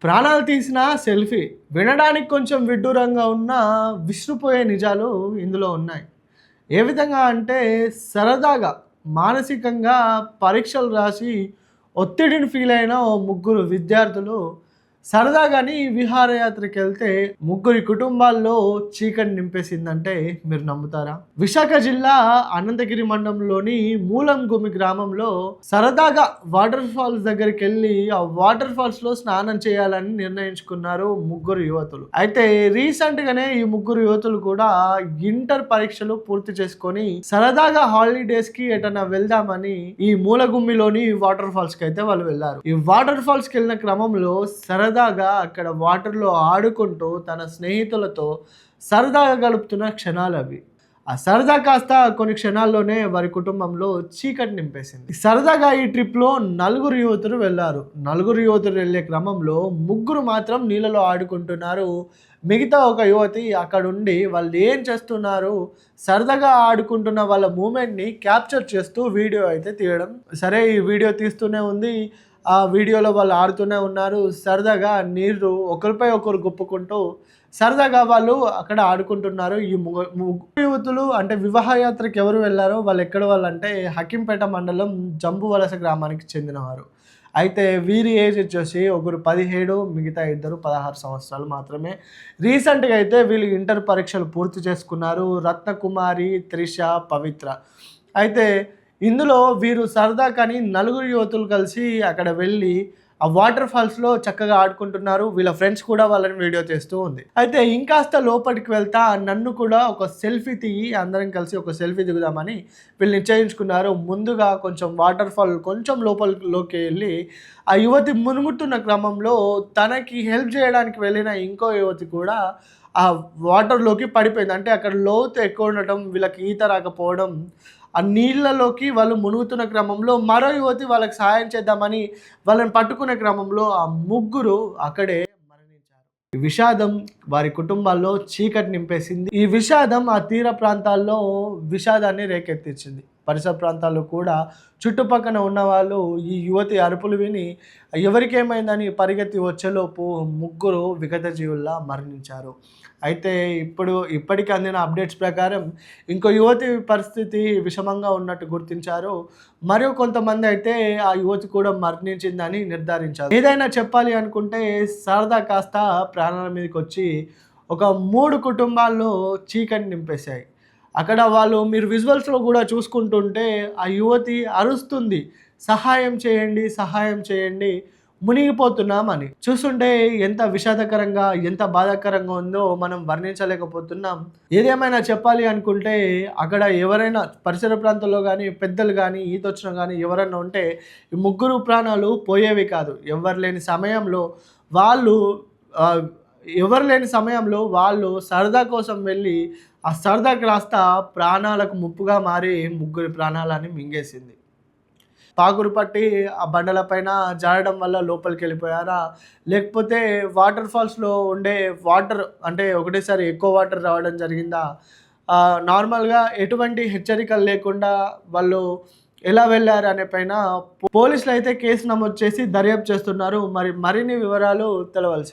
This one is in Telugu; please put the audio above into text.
ప్రాణాలు తీసిన సెల్ఫీ వినడానికి కొంచెం విడ్డూరంగా ఉన్న విసిరిపోయే నిజాలు ఇందులో ఉన్నాయి. ఏ విధంగా అంటే సరదాగా మానసికంగా పరీక్షలు రాసి ఒత్తిడిని ఫీల్ అయిన ఓ ముగ్గురు విద్యార్థులు సరదాగాని విహారయాత్రకి వెళ్తే ముగ్గురి కుటుంబాల్లో చీకటి నింపేసిందంటే మీరు నమ్ముతారా? విశాఖ జిల్లా అనంతగిరి మండలంలోని మూలంగుమి గ్రామంలో సరదాగా వాటర్ ఫాల్స్ దగ్గరికి వెళ్ళి ఆ వాటర్ ఫాల్స్ లో స్నానం చేయాలని నిర్ణయించుకున్నారు ముగ్గురు యువతులు. అయితే రీసెంట్ గానే ఈ ముగ్గురు యువతులు కూడా ఇంటర్ పరీక్షలు పూర్తి చేసుకొని సరదాగా హాలిడేస్ కి ఎటన్నా వెళ్దామని ఈ మూలగుమ్మిలోని వాటర్ ఫాల్స్ కి అయితే వాళ్ళు వెళ్ళారు. ఈ వాటర్ ఫాల్స్ కి వెళ్ళిన క్రమంలో సరదాగా అక్కడ వాటర్లో ఆడుకుంటూ తన స్నేహితులతో సరదాగా గడుపుతున్న క్షణాలు అవి. ఆ సరదా కాస్త కొన్ని క్షణాల్లోనే వారి కుటుంబంలో చీకటి నింపేసింది. సరదాగా ఈ ట్రిప్లో నలుగురు యువతులు వెళ్ళారు. నలుగురు యువతులు వెళ్ళే క్రమంలో ముగ్గురు మాత్రం నీళ్ళలో ఆడుకుంటున్నారు. మిగతా ఒక యువతి అక్కడ ఉండి వాళ్ళు ఏం చేస్తున్నారు, సరదాగా ఆడుకుంటున్న వాళ్ళ మూమెంట్ని క్యాప్చర్ చేస్తూ వీడియో అయితే తీయడం. సరే, ఈ వీడియో తీస్తూనే ఉంది. ఆ వీడియోలో వాళ్ళు ఆడుతూనే ఉన్నారు. సరదాగా నీరు ఒకరిపై ఒకరు గుప్పుకుంటూ సరదాగా వాళ్ళు అక్కడ ఆడుకుంటున్నారు. ఈ ముగ్గురు యువతులు అంటే వివాహయాత్రకు ఎవరు వెళ్ళారో వాళ్ళు ఎక్కడ వాళ్ళు అంటే హకీంపేట మండలం జంబువలస గ్రామానికి చెందినవారు. అయితే వీరి ఏజ్ వచ్చేసి ఒకరు 17, మిగతా ఇద్దరు 16 సంవత్సరాలు మాత్రమే. రీసెంట్గా అయితే వీళ్ళు ఇంటర్ పరీక్షలు పూర్తి చేసుకున్నారు. రత్నకుమారి, త్రిష, పవిత్ర. అయితే ఇందులో వీరు సరదా కానీ నలుగురు యువతులు కలిసి అక్కడ వెళ్ళి ఆ వాటర్ ఫాల్స్లో చక్కగా ఆడుకుంటున్నారు. వీళ్ళ ఫ్రెండ్స్ కూడా వాళ్ళని వీడియో చేస్తూ ఉంది. అయితే ఇంకాస్త లోపలికి వెళ్తా నన్ను కూడా ఒక సెల్ఫీ తీయి, అందరం కలిసి ఒక సెల్ఫీ దిగుదామని వీళ్ళు నిశ్చయించుకున్నారు. ముందుగా కొంచెం వాటర్ ఫాల్ కొంచెం లోపలిలోకి వెళ్ళి ఆ యువతి మునుగుతున్న క్రమంలో తనకి హెల్ప్ చేయడానికి వెళ్ళిన ఇంకో యువతి కూడా ఆ వాటర్లోకి పడిపోయింది. అంటే అక్కడ లోతు ఎక్కువ ఉండటం, వీళ్ళకి ఈత రాకపోవడం, ఆ నీళ్ళలోకి వాళ్ళు మునుగుతున్న క్రమంలో మరో యువతి వాళ్ళకి సహాయం చేద్దామని వాళ్ళని పట్టుకునే క్రమంలో ఆ ముగ్గురు అక్కడే మరణించారు. ఈ విషాదం వారి కుటుంబాల్లో చీకటి నింపేసింది. ఈ విషాదం ఆ తీర ప్రాంతాల్లో విషాదాన్ని రేకెత్తించింది. పరిసర ప్రాంతాల్లో కూడా చుట్టుపక్కన ఉన్న వాళ్ళు ఈ యువతి అరుపులు విని ఎవరికేమైందని పరిగెత్తి వచ్చేలోపు ముగ్గురు విగత జీవుల్లా మరణించారు. అయితే ఇప్పటికి అందిన అప్డేట్స్ ప్రకారం ఇంకో యువతి పరిస్థితి విషమంగా ఉన్నట్టు గుర్తించారు. మరియు కొంతమంది అయితే ఆ యువతి కూడా మరణించిందని నిర్ధారించారు. ఏదైనా చెప్పాలి అనుకుంటే సరదా కాస్త ప్రాణాల మీదకి వచ్చి ఒక 3 కుటుంబాల్లో చీకటి నింపేశాయి. అక్కడ వాళ్ళు మీరు విజువల్స్లో కూడా చూసుకుంటుంటే ఆ యువతి అరుస్తుంది, సహాయం చేయండి, సహాయం చేయండి, మునిగిపోతున్నామని. చూస్తుంటే ఎంత విషాదకరంగా, ఎంత బాధాకరంగా ఉందో మనం వర్ణించలేకపోతున్నాం. ఏదేమైనా చెప్పాలి అనుకుంటే అక్కడ ఎవరైనా పరిసర ప్రాంతాల్లో కానీ పెద్దలు కానీ ఈతొచ్చిన కానీ ఎవరైనా ఉంటే ఈ ముగ్గురు ప్రాణాలు పోయేవి కాదు. ఎవరు లేని సమయంలో వాళ్ళు సరదా కోసం వెళ్ళి ఆ సరదాకి రాస్తా ప్రాణాలకు ముప్పుగా మారి ముగ్గురి ప్రాణాలని మింగేసింది. పాకురు పట్టి ఆ బండలపైన జారడం వల్ల లోపలికి వెళ్ళిపోయారా, లేకపోతే వాటర్ ఫాల్స్లో ఉండే వాటర్ అంటే ఒకటేసారి ఎక్కువ వాటర్ రావడం జరిగిందా, నార్మల్గా ఎటువంటి హెచ్చరికలు లేకుండా వాళ్ళు ఎలా వెళ్ళారు అనే పైన పోలీసులు అయితే కేసు నమోదు చేసి దర్యాప్తు చేస్తున్నారు. మరిన్ని వివరాలు తెలవాల్సి ఉంది.